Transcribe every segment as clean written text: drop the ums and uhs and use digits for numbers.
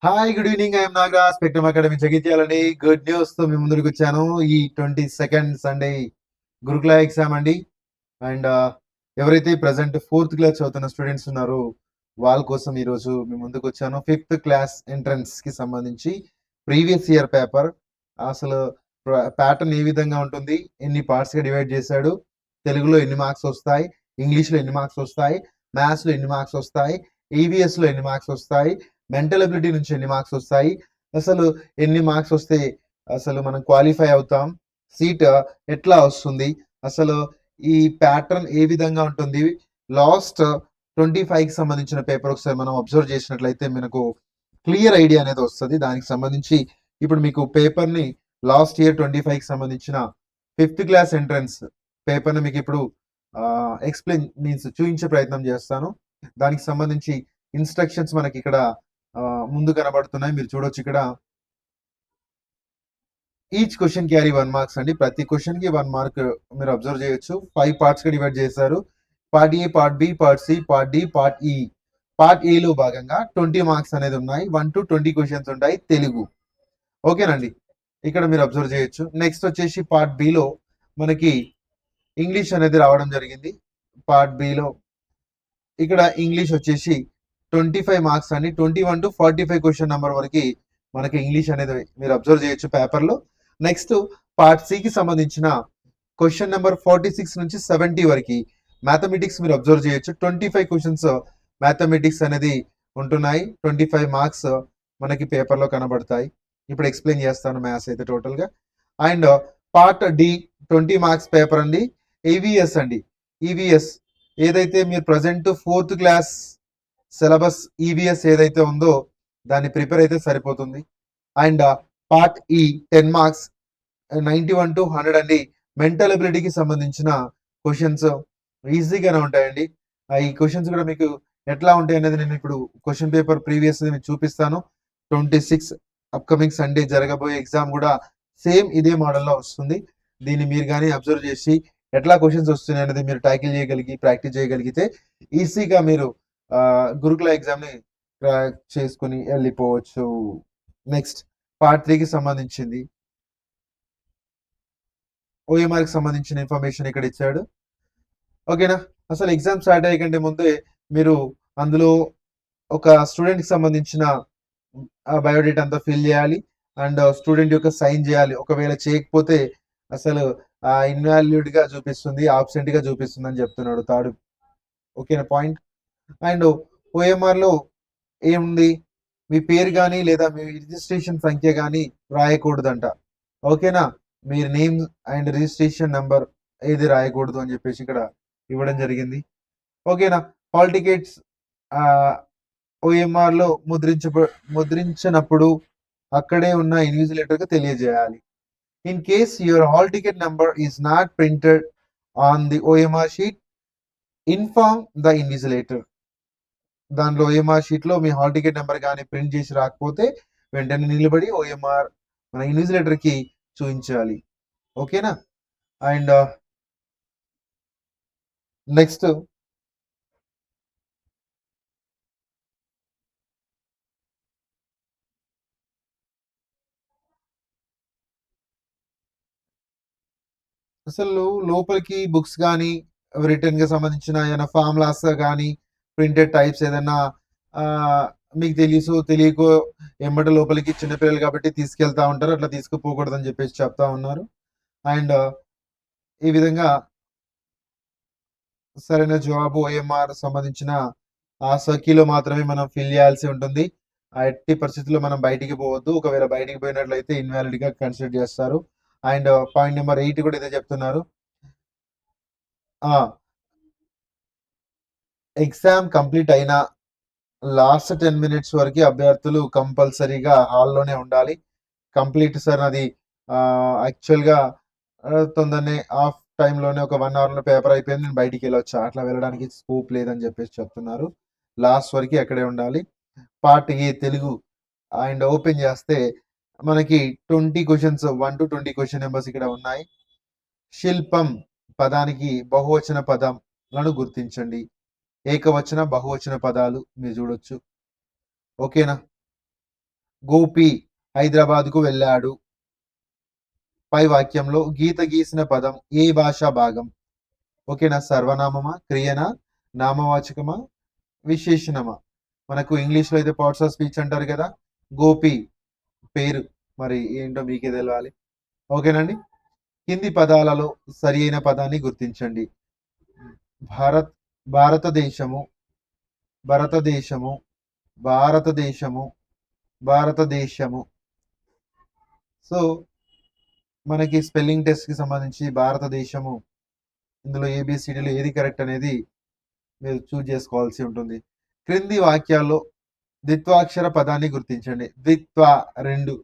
Hi good evening. I'm Nagaraj, Spectrum Academy జగిత్యాలని good news తో మీ ముందుకు వచ్చాను. ఈ 22nd సండే గురుకుల ఎగ్జామ్ అండి. అండ్ ఎవరైతే ప్రజెంట్ 4th క్లాస్ చదువుతున్న స్టూడెంట్స్ ఉన్నారో వాళ్ళ కోసం ఈరోజు మీ ముందుకు వచ్చాను. 5th క్లాస్ ఎంట్రన్స్ కి సంబంధించి ప్రీవియస్ ఇయర్ పేపర్ అసలు ప్యాటర్న్ ఏ విధంగా ఉంటుంది, ఎన్ని పార్ట్స్ గా డివైడ్ చేశాడు, తెలుగులో ఎన్ని మార్క్స్ వస్తాయి, ఇంగ్లీష్ లో ఎన్ని మార్క్స్ వస్తాయి, మ్యాథ్స్ లో ఎన్ని మార్క్స్ వస్తాయి, ఈవీఎస్ లో ఎన్ని మార్క్స్ వస్తాయి, మెంటల్ అబిలిటీ నుంచి ఎన్ని మార్క్స్ వస్తాయి, అసలు ఎన్ని మార్క్స్ వస్తే అసలు మనం క్వాలిఫై అవుతాం, సీట్ ఎట్లా వస్తుంది, అసలు ఈ ప్యాటర్న్ ఏ విధంగా ఉంటుంది, లాస్ట్ 25 కి సంబంధించిన పేపర్ ఒకసారి మనం అబ్జర్వ్ చేసినట్లయితే మనకు క్లియర్ ఐడియా అనేది వస్తుంది. దానికి సంబంధించి ఇప్పుడు మీకు పేపర్ ని లాస్ట్ ఇయర్ 25 కి సంబంధించిన 5th క్లాస్ ఎంట్రన్స్ పేపర్ ని మీకు ఇప్పుడు ఎక్స్ప్లెయిన్ మీన్స్ చూపించే ప్రయత్నం చేస్తాను. దానికి సంబంధించి ఇన్స్ట్రక్షన్స్ మనకి ఇక్కడ ముందు కనబడుతున్నాయి, మీరు చూడొచ్చు. ఇక్కడ ఈచ్ క్వశ్చన్ క్యారీ 1 మార్క్స్ అండి. ప్రతి క్వశ్చన్ కి 1 మార్క్ మీరు అబ్జర్వ్ చేయొచ్చు. 5 పార్ట్స్ గా డివైడ్ చేశారు. Part A, part B, part C, part D, part E. Part A లో భాగంగా 20 మార్క్స్ అనేది ఉన్నాయి. 1 to 20 క్వశ్చన్స్ ఉంటాయి తెలుగు. ఓకేనండి, ఇక్కడ మీరు అబ్జర్వ్ చేయొచ్చు. నెక్స్ట్ వచ్చేసి పార్ట్ బి లో మనకి ఇంగ్లీష్ అనేది రావడం జరిగింది. పార్ట్ బి లో ఇక్కడ ఇంగ్లీష్ వచ్చేసి 25 మార్క్స్ అండి. 21 to 45 క్వశ్చన్ నెంబర్ వరకు మనకి ఇంగ్లీష్ అనేది మీరు అబ్జర్వ్ చేయొచ్చు పేపర్ లో. నెక్స్ట్ పార్ట్ సి కి సంబంధించిన క్వశ్చన్ నెంబర్ 46 నుంచి 70 వరకు మ్యాథమెటిక్స్ మీరు అబ్జర్వ్ చేయొచ్చు. 25 క్వశ్చన్స్ మ్యాథమెటిక్స్ అనేది ఉంటున్నాయి. 25 మార్క్స్ మనకి పేపర్ లో కనబడతాయి. ఇప్పుడు ఎక్స్ప్లెయిన్ చేస్తాను మ్యాథ్స్ అయితే టోటల్ గా. And part D 20 marks paper అండి. ఈవీఎస్ అండి. ఈవీఎస్ ఏదైతే మీరు present 4th class syllabus EVS ఏదైతే ఉందో దాన్ని ప్రిపేర్ అయితే సరిపోతుంది. అండ్ పార్ట్ ఈ 10 మార్క్స్ 91 to 100 అండి. మెంటల్ అబిలిటీకి సంబంధించిన క్వశ్చన్స్ ఈజీగానే ఉంటాయండి. ఈ క్వశ్చన్స్ కూడా మీకు ఎట్లా ఉంటాయి అనేది నేను ఇప్పుడు క్వశ్చన్ పేపర్ ప్రీవియస్ మీకు చూపిస్తాను. 26 అప్కమింగ్ సండే జరగబోయే ఎగ్జామ్ కూడా సేమ్ ఇదే మోడల్లో వస్తుంది. దీన్ని మీరు కానీ అబ్జర్వ్ చేసి ఎట్లా క్వశ్చన్స్ వస్తున్నాయి అనేది మీరు ట్యాకిల్ చేయగలిగి ప్రాక్టీస్ చేయగలిగితే ఈజీగా మీరు గురుకుల ఎగ్జామ్ ని క్రాక్ చేసుకుని వెళ్ళిపోవచ్చు. నెక్స్ట్ పార్ట్ 3 కి సంబంధించింది ఓఎంఆర్ కి సంబంధించిన ఇన్ఫర్మేషన్ ఇక్కడ ఇచ్చాడు. ఓకేనా, అసలు ఎగ్జామ్ స్టార్ట్ అయ్యే కంటే ముందే మీరు అందులో ఒక స్టూడెంట్ కి సంబంధించిన బయోడేటా అంతా ఫిల్ చేయాలి. అండ్ స్టూడెంట్ యొక్క సైన్ చేయాలి. ఒకవేళ చేయకపోతే అసలు ఇన్వాల్యూడ్ గా చూపిస్తుంది, ఆబ్సెంట్ గా చూపిస్తుంది అని చెప్తున్నాడు థర్డ్. ఓకేనా పాయింట్. అండ్ ఓఎంఆర్ లో ఏముంది, మీ పేరు కానీ లేదా మీ రిజిస్ట్రేషన్ సంఖ్య కానీ రాయకూడదంట. ఓకేనా, మీరు నేమ్ అండ్ రిజిస్ట్రేషన్ నెంబర్ ఏది రాయకూడదు అని చెప్పేసి ఇక్కడ ఇవ్వడం జరిగింది. ఓకేనా, హాల్ టికెట్స్ ఓఎంఆర్ లో ముద్రించినప్పుడు అక్కడే ఉన్న ఇన్విజిలేటర్ కి తెలియజేయాలి. In case your hall ticket number is not printed on the OMR sheet, inform the invigilator. దానిలో ఓఎంఆర్ షీట్ లో మీ హాల్ టికెట్ నెంబర్ కానీ ప్రింట్ చేసి రాకపోతే వెంటనే నిలబడి ఓఎంఆర్ మన ఇన్విజిలేటర్ కి చూపించాలి. ఓకేనా. అండ్ నెక్స్ట్ అసలు లోపలికి బుక్స్ కానీ రిటర్న్ గా సంబంధించిన ఏదైనా ఫార్ములాస్ కానీ ప్రింటెడ్ టైప్స్ ఏదైనా మీకు తెలియకో ఎమ్మటి లోపలికి చిన్నపిల్లలు కాబట్టి తీసుకెళ్తా ఉంటారు, అట్లా తీసుకుపోకూడదని చెప్పేసి చెప్తా ఉన్నారు. అండ్ ఈ విధంగా సరైన జవాబు ఓఎంఆర్ సంబంధించిన ఆ సర్కిల్లో మాత్రమే మనం ఫిల్ చేయాల్సి ఉంటుంది. ఆ ఎట్టి పరిస్థితుల్లో మనం బయటికి పోవద్దు. ఒకవేళ బయటికి పోయినట్లయితే ఇన్వాలిడ్ గా కన్సిడర్ చేస్తారు. అండ్ పాయింట్ నెంబర్ 8 కూడా ఇదే చెప్తున్నారు. ఎగ్జామ్ కంప్లీట్ అయిన లాస్ట్ 10 మినిట్స్ వరకు అభ్యర్థులు కంపల్సరీగా హాల్లోనే ఉండాలి. కంప్లీట్ సార్ అది యాక్చువల్ గా తొందరనే ఆఫ్ టైంలోనే ఒక 1 అవర్ లో పేపర్ అయిపోయింది, నేను బయటికి వెళ్ళొచ్చా, అట్లా వెళ్ళడానికి స్కోప్ లేదని చెప్పేసి చెప్తున్నారు. లాస్ట్ వరకు అక్కడే ఉండాలి. Part A Telugu and open చేస్తే మనకి 20 క్వశ్చన్స్ 1 to 20 క్వశ్చన్ నెంబర్స్ ఇక్కడ ఉన్నాయి. శిల్పం పదానికి బహువచన పదంలను గుర్తించండి. ఏకవచన బహువచన పదాలు మీరు చూడొచ్చు. ఓకేనా. గోపి హైదరాబాద్కు వెళ్ళాడు. పై వాక్యంలో గీత గీసిన పదం ఏ భాషా భాగం? ఓకేనా? సర్వనామమా, క్రియనా, నామవాచకమా, విశేషణమా? మనకు ఇంగ్లీష్లో అయితే పార్ట్స్ ఆఫ్ స్పీచ్ అంటారు కదా. గోపి పేరు, మరి ఏంటో మీకే తెలవాలి. ఓకేనండి. కింది పదాలలో సరి అయిన పదాన్ని గుర్తించండి. భారత్, భారతదేశము, భారతదేశము, భారతదేశము, భారతదేశము. సో మనకి స్పెల్లింగ్ టెస్ట్ కి సంబంధించి భారతదేశము, ఇందులో ఏబిసిడిలో ఏది కరెక్ట్ అనేది మీరు చూజ్ చేసుకోవాల్సి ఉంటుంది. క్రింది వాక్యాల్లో ద్విత్వాక్షర పదాన్ని గుర్తించండి. ద్విత్వ, రెండు,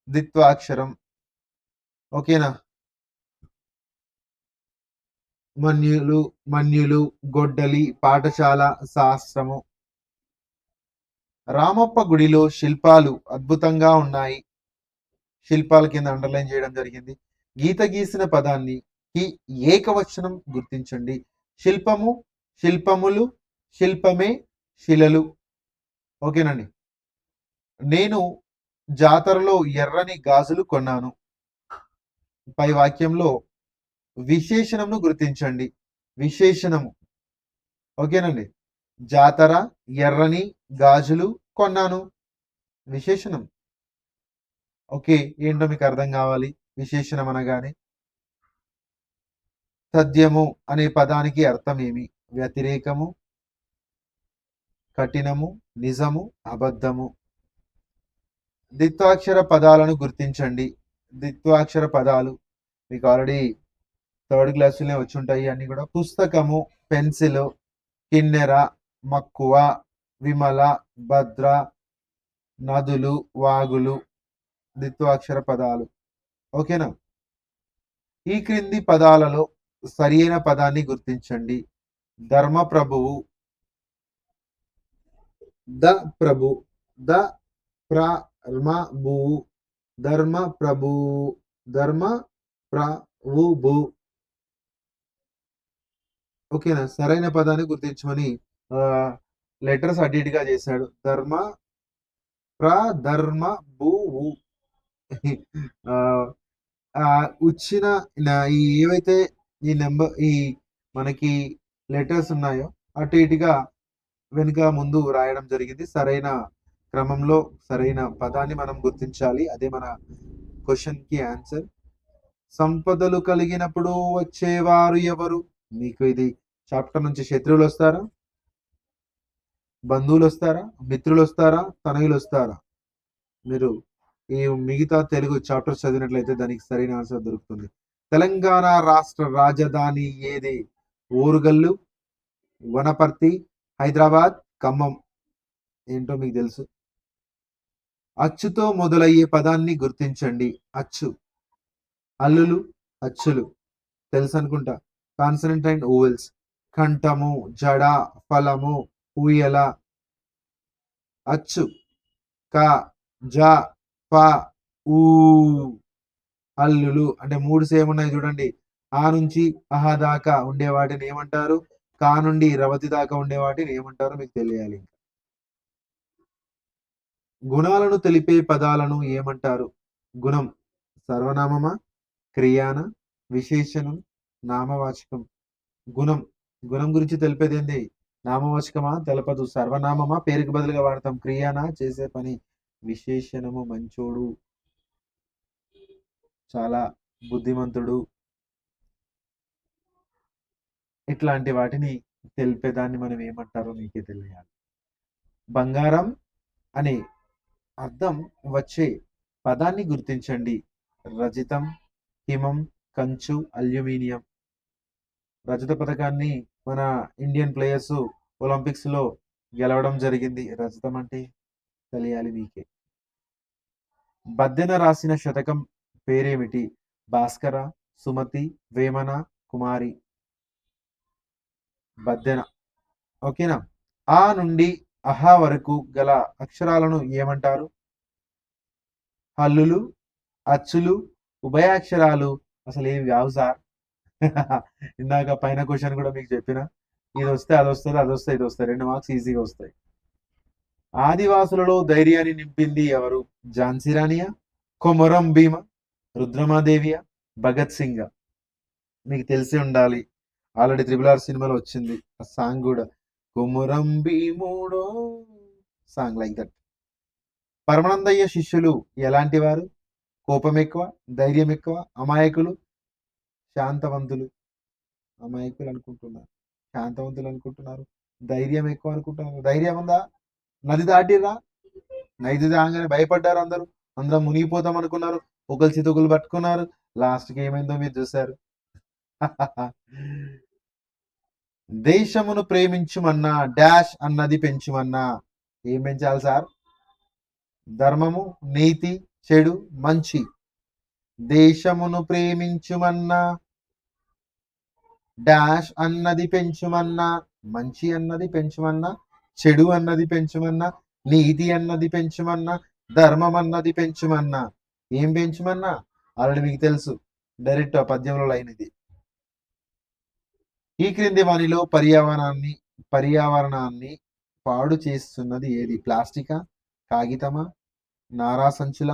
ద్విత్వాక్షరం. ఓకేనా? మన్యులు, మన్యులు, గొడ్డలి, పాఠశాల, శాస్త్రము. రామప్ప గుడిలో శిల్పాలు అద్భుతంగా ఉన్నాయి. శిల్పాల కింద అండర్లైన్ చేయడం జరిగింది. గీత గీసిన పదాన్ని కి ఏకవచనం గుర్తించండి. శిల్పము, శిల్పములు, శిల్పమే, శిలలు. ఓకేనండి. నేను జాతరలో ఎర్రని గాజులు కొన్నాను. పై వాక్యంలో విశేషణంను గుర్తించండి. విశేషణము. ఓకేనండి. జాతర, ఎర్రని గాజులు కొన్నాను. విశేషణం. ఓకే, ఏంటో మీకు అర్థం కావాలి విశేషణం అనగానే. తథ్యము అనే పదానికి అర్థం ఏమి? వ్యతిరేకము, కఠినము, నిజము, అబద్ధము. ద్విత్వాక్షర పదాలను గుర్తించండి. ద్విత్వాక్షర పదాలు మీకు ఆల్రెడీ థర్డ్ క్లాసులోనే వచ్చి ఉంటాయి అన్ని కూడా. పుస్తకము, పెన్సిల్, కిన్నెర, మక్కువ, విమల, భద్ర, నదులు, వాగులు. ద్విత్వాక్షర పదాలు. ఓకేనా? ఈ క్రింది పదాలలో సరి అయిన పదాన్ని గుర్తించండి. ధర్మ ప్రభువు, ద ప్రభు, ద ప్రభు, ధర్మ ప్రభు, ధర్మ ప్రభువు. ఓకేనా? సరైన పదాన్ని గుర్తించమని లెటర్స్ అటు ఇటుగా చేశాడు. ధర్మ ప్రధర్మ భూవు. వచ్చిన ఈ ఏవైతే ఈ నెంబర్ ఈ మనకి లెటర్స్ ఉన్నాయో అటు ఇటుగా వెనుక ముందు రాయడం జరిగింది. సరైన క్రమంలో సరైన పదాన్ని మనం గుర్తించాలి. అదే మన క్వశ్చన్ కి ఆన్సర్. సంపదలు కలిగినప్పుడు వచ్చేవారు ఎవరు? మీకు ఇది చాప్టర్ నుంచి శత్రువులు వస్తారా, బంధువులు వస్తారా, మిత్రులు వస్తారా, తనయులు వస్తారా? మీరు ఈ మిగతా తెలుగు చాప్టర్ చదివినట్లయితే దానికి సరైన ఆన్సర్ దొరుకుతుంది. తెలంగాణ రాష్ట్ర రాజధాని ఏది? ఓరుగల్లు, వనపర్తి, హైదరాబాద్, ఖమ్మం. ఏంటో మీకు తెలుసు. అచ్చుతో మొదలయ్యే పదాన్ని గుర్తించండి. అచ్చు, అల్లులు, అచ్చులు తెలుసు అనుకుంటా. Consonant and vowels. కంఠము, జడ, ఫలము, ఊయల. అచ్చు క, జ, ప, ఊ. హల్లులు అంటే 3 సేమ్ ఉన్నాయి చూడండి. ఆ నుంచి అహ దాకా ఉండే వాటిని ఏమంటారు? కా నుండి రవతి దాకా ఉండే వాటిని ఏమంటారో మీకు తెలియాలి. గుణాలను తెలిపే పదాలను ఏమంటారు? గుణం సర్వనామమా, క్రియాన, విశేషణం, నామవాచకం? గుణం, గుణం గురించి తెలిపేది ఏంది? నామవాచకమా? తెలపదు. సర్వనామమా? పేరుకి బదులుగా వాడతాం. క్రియానా? చేసే పని. విశేషణము మంచోడు, చాలా బుద్ధిమంతుడు, ఇట్లాంటి వాటిని తెలిపేదాన్ని మనం ఏమంటారో మీకే తెలియాలి. బంగారం అనే అర్థం వచ్చే పదాన్ని గుర్తించండి. రజితం, హిమం, కంచు, అల్యూమినియం. రజత పథకాన్ని మన ఇండియన్ ప్లేయర్స్ ఒలింపిక్స్ లో గెలవడం జరిగింది. రజతం అంటే తెలియాలి మీకే. బద్దెన రాసిన శతకం పేరేమిటి? భాస్కర, సుమతి, వేమన, కుమారి. బద్దెన. ఓకేనా? ఆ నుండి అహ వరకు గల అక్షరాలను ఏమంటారు? హల్లులు, అచ్చులు, ఉభయాక్షరాలు. అసలు ఏవి కావు సార్. ఇందాక పైన క్వశ్చన్ కూడా మీకు చెప్పిన. ఇది వస్తే అది వస్తుంది, అది వస్తే ఇది వస్తాయి. 2 మార్క్స్ ఈజీగా వస్తాయి. ఆదివాసులలో ధైర్యాన్ని నింపింది ఎవరు? ఝాన్సీ రాణియా, కొమరం భీమ, రుద్రమాదేవియా, భగత్ సింగ్? మీకు తెలిసి ఉండాలి, ఆల్రెడీ RRR సినిమాలో వచ్చింది ఆ సాంగ్ కూడా, కొమరం భీముడో సాంగ్ లైక్ దట్. పరమానందయ్య శిష్యులు ఎలాంటి వారు? కోపం ఎక్కువ, ధైర్యం ఎక్కువ, అమాయకులు, శాంతవంతులు? అమాయకులు అనుకుంటున్నారు, శాంతవంతులు అనుకుంటున్నారు, ధైర్యం ఎక్కువ అనుకుంటున్నారు. ధైర్యం ఉందా? నది దాటిరా, నది దాగానే భయపడ్డారు అందరూ, అందరం మునిగిపోతాం అనుకున్నారు, ఒకరు చితుకులు పట్టుకున్నారు, లాస్ట్కి ఏమైందో మీరు చూశారు. దేశమును ప్రేమించుమన్నా డాష్ అన్నది పెంచుమన్నా ఏం పెంచాలి సార్? ధర్మము, నీతి, చెడు, మంచి. దేశమును ప్రేమించుమన్నా డాష్ అన్నది పెంచుమన్నా, మంచి అన్నది పెంచుమన్నా, చెడు అన్నది పెంచుమన్నా, నీతి అన్నది పెంచుమన్నా, ధర్మం అన్నది పెంచుమన్నా ఏం పెంచుమన్నా? ఆల్రెడీ మీకు తెలుసు, డైరెక్ట్ ఆ పద్యంలో లైన్ ఇది. ఈ క్రింది వానిలో పర్యావరణాన్ని పాడు చేస్తున్నది ఏది? ప్లాస్టికా, కాగితమా, నారా సంచుల,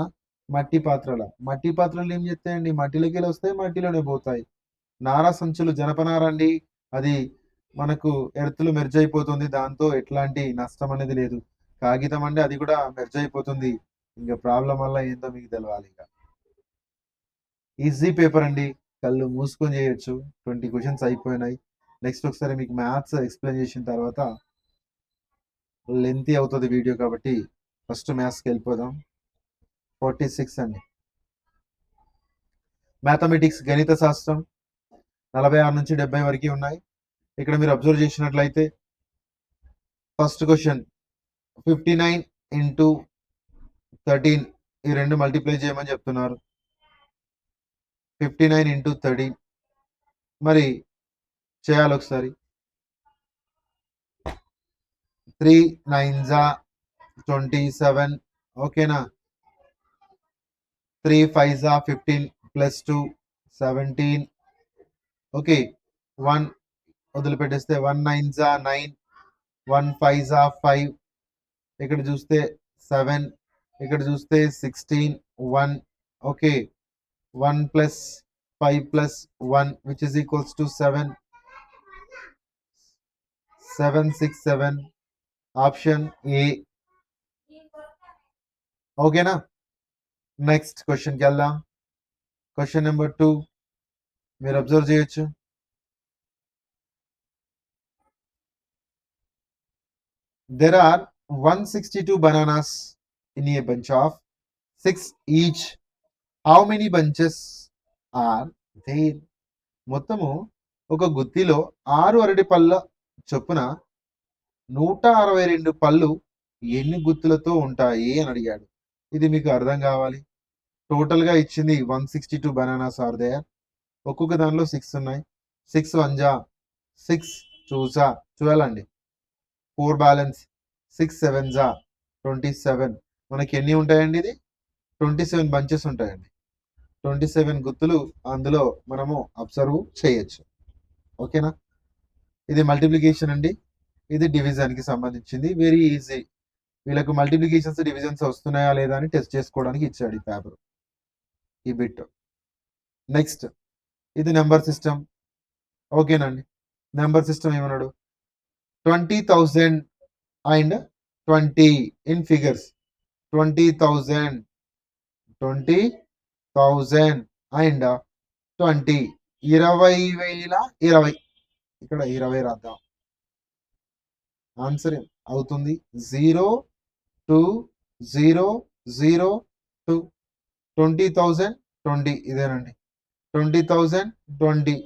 మట్టి పాత్రల? మట్టి పాత్రలు ఏం చేస్తాయండి? మట్టిలోకి వస్తాయి, మట్టిలోనే పోతాయి. నారా సంచులు జనపనార అండి, అది మనకు ఎర్త్లు మెర్జ్ అయిపోతుంది, దాంతో ఎట్లాంటి నష్టం అనేది లేదు. కాగితం అంటే అది కూడా మెర్జ్ అయిపోతుంది, ఇంకా ప్రాబ్లం వల్ల ఏందో మీకు తెలవాలి. ఇక ఈజీ పేపర్ అండి, కళ్ళు మూసుకొని చేయొచ్చు. 20 క్వశ్చన్స్ అయిపోయినాయి. నెక్స్ట్ ఒకసారి మీకు మ్యాథ్స్ ఎక్స్ప్లెయిన్ చేసిన తర్వాత, లెంతీ అవుతుంది వీడియో కాబట్టి ఫస్ట్ మ్యాథ్స్కి వెళ్ళిపోదాం. 46 అండి, మ్యాథమెటిక్స్ గణిత శాస్త్రం 46 నుంచి 70 వరకు ఉన్నాయి. ఇక్కడ మీరు అబ్జర్వ్ చేసినట్లయితే ఫస్ట్ క్వశ్చన్ 59 ఇంటూ 13, ఈ రెండు మల్టిప్లై చేయమని చెప్తున్నారు. 59 ఇంటూ 13 మరి చేయాలి ఒకసారి. 3 9s 27, ఓకేనా. 3 5s 15 plus 2 17, okay. 1 వదిలిపెట్టేస్తే 1 9s 9, 1 5s 5, ఇక్కడ చూస్తే 7, ఇక్కడ చూస్తే 16, 1, okay. 1 plus 5 plus 1 which is equals to 7, 7 6 7, option A, ఓకేనా. నెక్స్ట్ క్వశ్చన్కి వెళ్దాం. క్వశ్చన్ నెంబర్ 2 మీరు అబ్జర్వ్ చేయొచ్చు. There are 162 bananas in a bunch of 6 each. How many bunches are there? మొత్తము ఒక గుత్తిలో 6 అరటి పళ్ళ చొప్పున 162 పళ్ళు ఎన్ని గుత్తులతో ఉంటాయి అని అడిగాడు. ఇది మీకు అర్థం కావాలి. టోటల్ గా ఇచ్చింది 162 బనానాస్ ఆర్ దేర్. ఒక్కొక్క దానిలో 6 ఉన్నాయి. 6 1 6 2 12 అండి. 4 బ్యాలెన్స్ 6 7 27. మనకి ఎన్ని ఉంటాయండి? ఇది 27 బంచెస్ ఉంటాయండి. 27 గుత్తులు అందులో మనము అబ్జర్వ్ చేయొచ్చు, ఓకేనా. ఇది మల్టిప్లికేషన్ అండి, ఇది డివిజన్ కి సంబంధించింది. Very easy. వీళ్ళకు మల్టిప్లికేషన్స్ డివిజన్స్ వస్తున్నాయా లేదా అని టెస్ట్ చేసుకోవడానికి ఇచ్చాడు ఈ పేపర్, ఈ బిట్. నెక్స్ట్ ఇది నెంబర్ సిస్టమ్, ఓకేనండి. నెంబర్ సిస్టమ్ ఏమన్నాడు? 20,000 అండ్ 20 ఇన్ ఫిగర్స్. 20,000 అండ్ 20, 20,020. ఇక్కడ 20 రాద్దాం. ఆన్సర్ అవుతుంది 0 2 0 0 2. 20,000 20 ఇదేనండి. 20,000 20,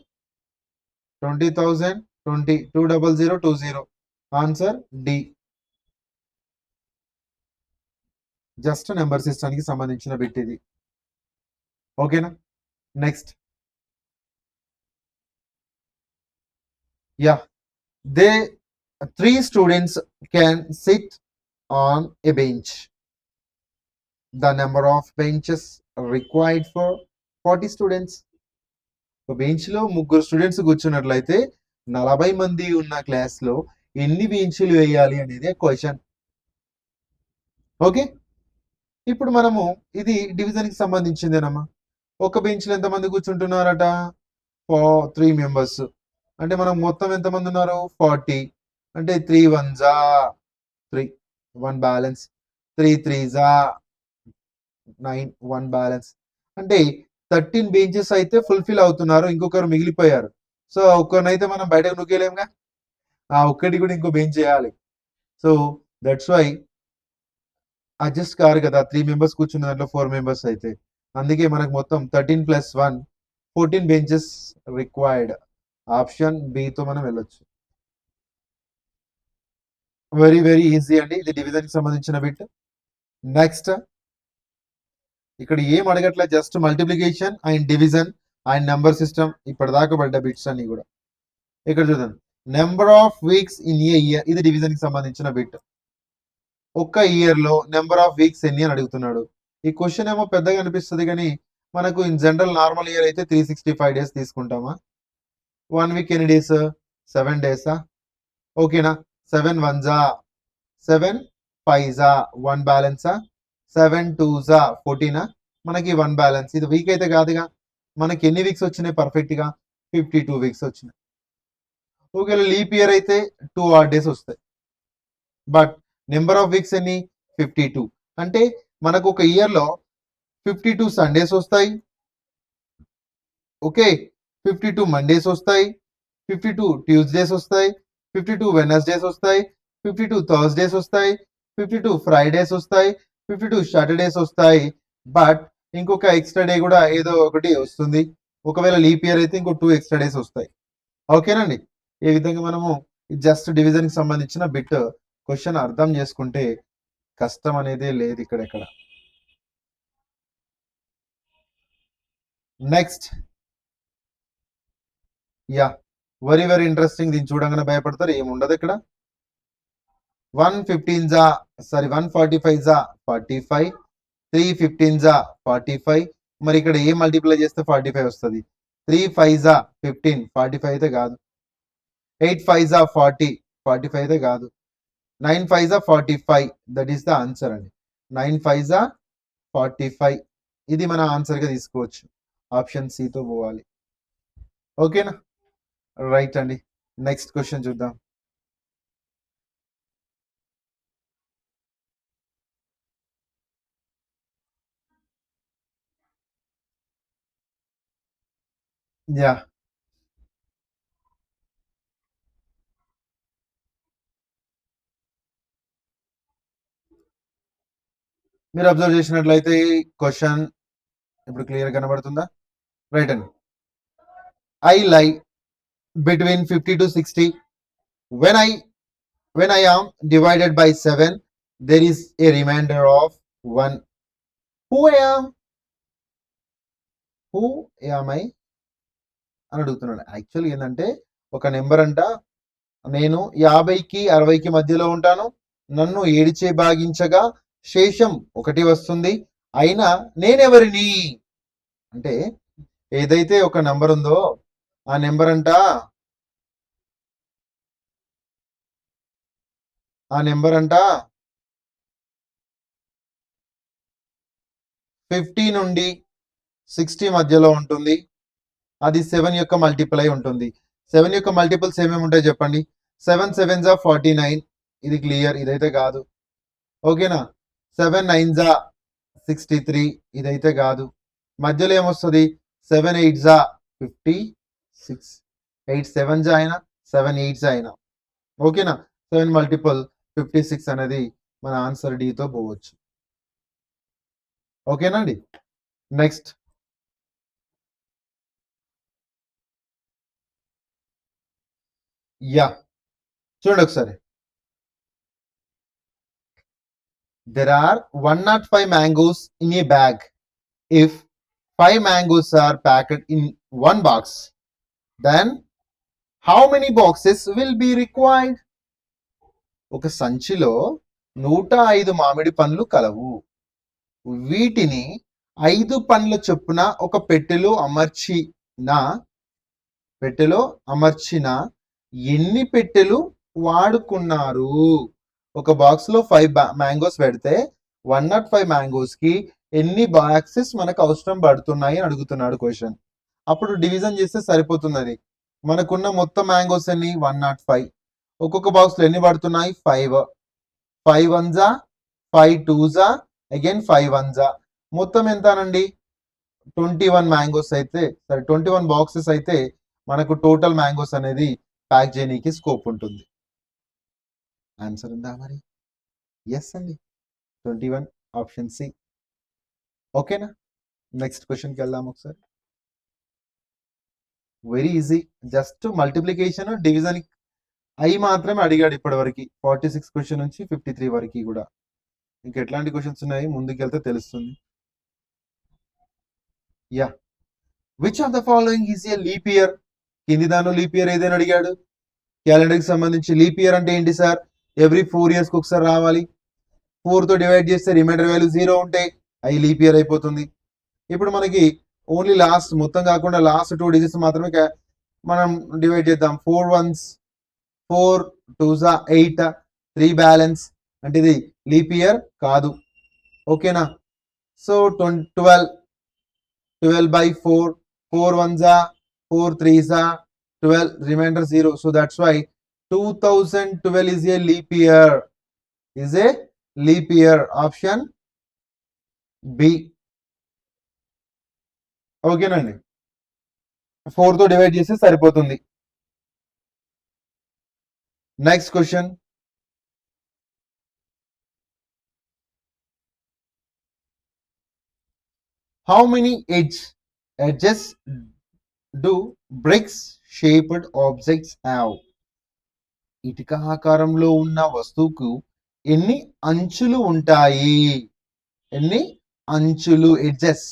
20,000 20, 200 20. Answer D. జస్ట్ నెంబర్ సిస్టానికి సంబంధించిన బిట్ ఇది, ఓకేనా. Next yeah, they 3 students can sit on a bench. The number of benches required for 40 students. ఒక బెంచ్ లో 3 స్టూడెంట్స్ కూర్చున్నట్లయితే 40 మంది ఉన్న క్లాస్ లో ఎన్ని బెంచ్లు వేయాలి అనేది క్వశ్చన్. ఓకే, ఇప్పుడు మనము ఇది డివిజన్కి సంబంధించిందేనమ్మా. ఒక బెంచ్లో ఎంతమంది కూర్చుంటున్నారట? 3 మెంబర్స్. అంటే మనం మొత్తం ఎంతమంది ఉన్నారు? 40. అంటే 3 1 3, 1 బ్యాలెన్స్. 3 3 9, 1 బ్యాలెన్స్. అంటే 13 బెంచెస్ అయితే ఫుల్ఫిల్ అవుతున్నారు, ఇంకొకరు మిగిలిపోయారు. సో ఒక్కరినైతే మనం బయటకు నూకేయలేముగా, ఆ ఒక్కటి కూడా ఇంకో బెంచ్ చేయాలి. సో దట్స్ వై అడ్జస్ట్ కారు కదా, 3 మెంబర్స్ కూర్చున్న దాంట్లో 4 మెంబర్స్ అయితే. అందుకే మనకు మొత్తం 13 + 1 14 బెంచెస్ రిక్వైర్డ్. ఆప్షన్ బితో మనం వెళ్ళొచ్చు. వెరీ వెరీ ఈజీ అండి, ఇది డివిజన్ కి సంబంధించిన బిట్. నెక్స్ట్ ఇక్కడ ఏం అడగట్లే, just multiplication and division and number system ఇప్పటిదాకా పడ్డ బిట్స్ అన్ని కూడా. ఇక్కడ చూద్దాం, number of weeks in a year, ఇది డివిజన్ కి సంబంధించిన బిట్. ఒక్క ఇయర్ లో నెంబర్ ఆఫ్ వీక్స్ ఎన్ని అని అడుగుతున్నాడు. ఈ క్వశ్చన్ ఏమో పెద్దగా అనిపిస్తుంది కానీ మనకు ఇన్ జనరల్ నార్మల్ ఇయర్ అయితే 365 డేస్ తీసుకుంటామా. 1 వీక్ ఎన్ని డేస్? 7 డేసా? ఓకేనా. 7 1 7 5 1 బ్యాలెన్సా? 7 2 14 మనకి 1 బ్యాలెన్స్. ఇది వీక్ అయితే కాదుగా. మనకి ఎన్ని వీక్స్ వచ్చినాయి పర్ఫెక్ట్ గా? 52 వీక్స్ వచ్చినాయి. ఒకవేళ లీప్ ఇయర్ అయితే 2 odd డేస్ వస్తాయి. బట్ నెంబర్ ఆఫ్ వీక్స్ ఎన్ని? 52. అంటే మనకు ఒక ఇయర్ లో 52 సండేస్ వస్తాయి. ఓకే, 52 మండేస్ వస్తాయి, 52 ట్యూస్డేస్ వస్తాయి, 52 వెనస్డేస్ వస్తాయి, 52 థర్స్డేస్ వస్తాయి, 52 ఫ్రైడేస్ వస్తాయి, 52 సాటర్డేస్ వస్తాయి. బట్ ఇంకొక ఎక్స్ట్రా డే కూడా ఏదో ఒకటి వస్తుంది. ఒకవేళ లీప్ ఇయర్ అయితే ఇంకో 2 ఎక్స్ట్రా డేస్ వస్తాయి. ఓకేనండి. ఈ విధంగా మనము జస్ట్ డివిజన్ కి సంబంధించిన బిట్ క్వశ్చన్ అర్థం చేసుకుంటే కష్టం అనేది లేదు ఇక్కడ. Next, yeah very very interesting. దీన్ని చూడంగానే భయపడతారు, ఏముండదు ఇక్కడ. 145 45, 315 45. మరి ఇక్కడ ఏ మల్టిప్లై చేస్తే 45 వస్తుంది? 3 5 15, 45 అయితే కాదు. 8 5 40, 45 అయితే కాదు. 9 5 45, దట్ ఈస్ ద ఆన్సర్ అండి. 9 5 45, ఇది మన ఆన్సర్ గా తీసుకోవచ్చు. ఆప్షన్ సితో పోవాలి. ఓకేనా, రైట్ అండి. నెక్స్ట్ క్వశ్చన్ చూద్దాం. యా, మీరు అబ్జర్వ్ చేసినట్లయితే క్వశ్చన్ ఇప్పుడు క్లియర్ కనబడుతుందా? రైట్ అండి. ఐ లై between 50 to 60. When I am divided by 7, there is a remainder of 1. Who am I అని అడుగుతున్నాడు. యాక్చువల్లీ ఏంటంటే ఒక నెంబర్ అంట, నేను 50కి 60కి మధ్యలో ఉంటాను, నన్ను 7చే భాగించగా శేషం 1 వస్తుంది, అయినా నేనెవరిని అంటే ఏదైతే ఒక నెంబర్ ఉందో ఆ నెంబర్ అంట 50 నుండి 60 మధ్యలో ఉంటుంది. అది 7 యొక్క మల్టిపుల్ అయి ఉంటుంది. 7 యొక్క మల్టిపుల్స్ ఏమేమి ఉంటాయి చెప్పండి? 7 7 49, ఇది క్లియర్, ఇదైతే కాదు. ఓకేనా. 7 9 63, ఇదైతే కాదు. మధ్యలో ఏమొస్తుంది? 7 8 56, 8 7 అయినా 7 8 అయినా. ఓకేనా. 7 మల్టిపుల్ 56 అనేది మన ఆన్సర్ డితో పోవచ్చు. ఓకేనండి. నెక్స్ట్, యా చూడండి ఒకసారి. There are 105 mangoes in a bag. If 5 mangoes are packed in one box, then how many boxes will be required? ఒక సంచిలో 105 మామిడి పండ్లు కలవు. వీటిని 5 పండ్ల చొప్పున ఒక పెట్టెలో అమర్చిన ఎన్ని పెట్టెలు వాడుకున్నారు? ఒక బాక్స్ లో 5 మ్యాంగోస్ పెడితే 105 మ్యాంగోస్ కి ఎన్ని బాక్సెస్ మనకు అవసరం పడుతున్నాయి అని అడుగుతున్నాడు క్వశ్చన్. అప్పుడు డివిజన్ చేస్తే సరిపోతుంది అది. మనకున్న మొత్తం మ్యాంగోస్ ఎన్ని 105. ఒక్కొక్క బాక్స్ లో ఎన్ని పడుతున్నాయి 5. 5 వన్జా 5 టూజా అగైన్ 5 వన్జా మొత్తం ఎంత అనండి 21 మ్యాంగోస్ అయితే సరే 21 బాక్సెస్ అయితే మనకు టోటల్ మ్యాంగోస్ అనేది ప్యాక్ చేయడానికి స్కోప్ ఉంటుంది. ఆన్సర్ ఉందా మరి? ఎస్ అండి, 21 ఆప్షన్ సి. ఓకేనా, నెక్స్ట్ క్వశ్చన్కి వెళ్దాం ఒకసారి. Very easy, just multiplication division అవి మాత్రమే అడిగాడు ఇప్పటి వరకు. 46 క్వశ్చన్ నుంచి 53 వరకు కూడా. ఇంకా ఎట్లాంటి క్వశ్చన్స్ ఉన్నాయి ముందుకెళ్తే తెలుస్తుంది. Yeah, which of the following is a leap year? కింది దానిలో లీప్ ఇయర్ ఏదైనా అడిగాడు. క్యాలెండర్ కి సంబంధించి లీప్ ఇయర్ అంటే ఏంటి సార్? ఎవ్రీ 4 years కి ఒకసారి రావాలి. 4 తో డివైడ్ చేస్తే రిమైండర్ వాల్యూ 0 ఉంటే అవి లీప్ ఇయర్ అయిపోతుంది. ఇప్పుడు మనకి ఓన్లీ లాస్ట్ మొత్తం కాకుండా లాస్ట్ 2 డిజిట్స్ మాత్రమే మనం డివైడ్ చేద్దాం. 4 ones 4 2s 8 3 బ్యాలెన్స్ అంటే ఇది లీప్ ఇయర్ కాదు. ఓకేనా, so 12 by 4 4 ones 4 3s 12 remainder 0. So that's why 2012 is a leap year. Is a leap year. Option B. ఓకేనండి, 4 తో డివైడ్ చేస్తే సరిపోతుంది. Next question. How many edges do bricks shaped objects have? ఇటుక ఆకారంలో ఉన్న వస్తువుకు ఎన్ని అంచులు ఉంటాయి? ఎన్ని అంచులు? Edges.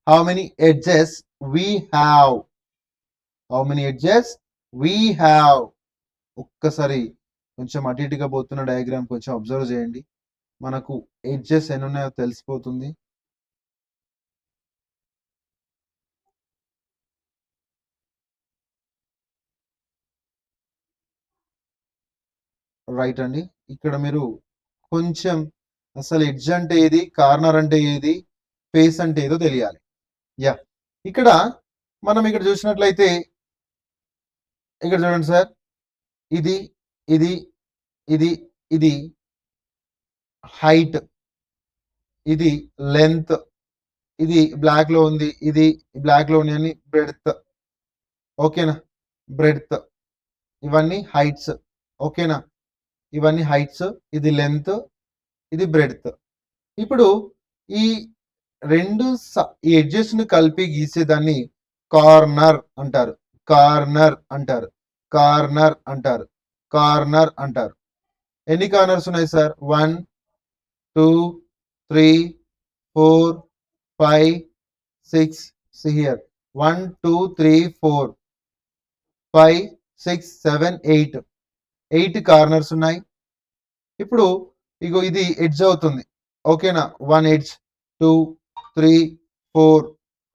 How many edges we have? How many edges we have? ఒక్కసారి కొంచెం అటు ఇటుగా పోతున్న డయాగ్రామ్ కొంచెం అబ్జర్వ్ చేయండి, మనకు ఎడ్జెస్ ఎన్ని ఉన్నాయో తెలిసిపోతుంది. రైట్ అండి, ఇక్కడ మీరు కొంచెం అసలు ఎడ్జ్ అంటే ఏది, కార్నర్ అంటే ఏది, ఫేస్ అంటే ఏదో తెలియాలి. యా, ఇక్కడ మనం ఇక్కడ చూసినట్లయితే ఇక్కడ చూడండి సార్, ఇది ఇది ఇది ఇది హైట్, ఇది లెంత్, ఇది బ్లాక్ లో ఉంది, ఇది బ్లాక్ లో ఉంది, బ్రెడ్త్. ఓకేనా, బ్రెడ్త్, ఇవన్నీ హైట్స్. ఓకేనా, ఇవన్నీ హైట్స్, ఇది లెంత్, ఇది బ్రెడ్త్. ఇప్పుడు ఈ రెండు ఈ ఎడ్జెస్ ను కలిపి గీసేదాన్ని కార్నర్ అంటారు. కార్నర్ అంటారు. కార్నర్ అంటారు. కార్నర్ అంటారు. ఎన్ని కార్నర్స్ ఉన్నాయి సార్? 1 2 3 4 5 6 హియర్ 1 2 3 4 5 6 7 8 8 కార్నర్స్ ఉన్నాయి. ఇప్పుడు ఇగో ఇది ఎడ్జ్ అవుతుంది. ఓకేనా, 1 ఎడ్జ్ 2 3 4.